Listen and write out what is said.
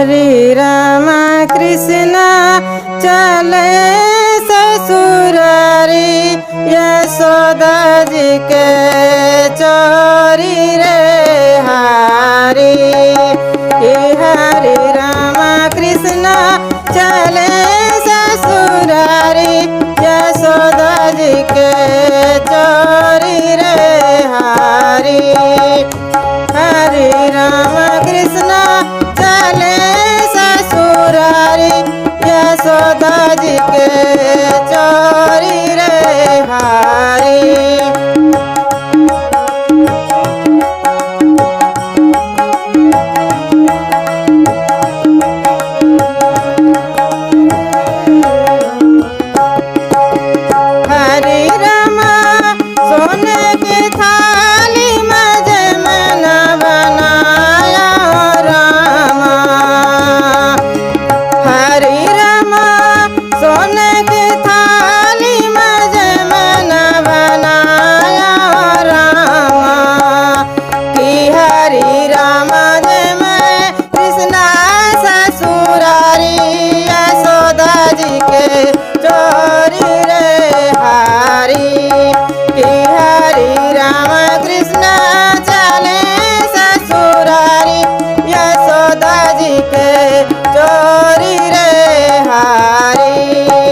हरे राम कृष्ण चले ससुरारी यशोदा जी के चोरी रे हारी। हरे राम कृष्ण चले ससुरारी यशोदा जी के चोरी रे हारी। हरे राम कृष्ण चले ससुरारी यशोदा जी के चोरी रे हारी। हरे राम सोने की थाली में जमना बनाया रामा। हरे राम सोने की थाली में जमना बनाया रामा। कि हरे राम जय में कृष्णा ससुरारी यशोदा जी के चोरी रे हारी। कि हरे राम कृष्ण चले ससुरारी यशोदा जी के चोरी रे हारी।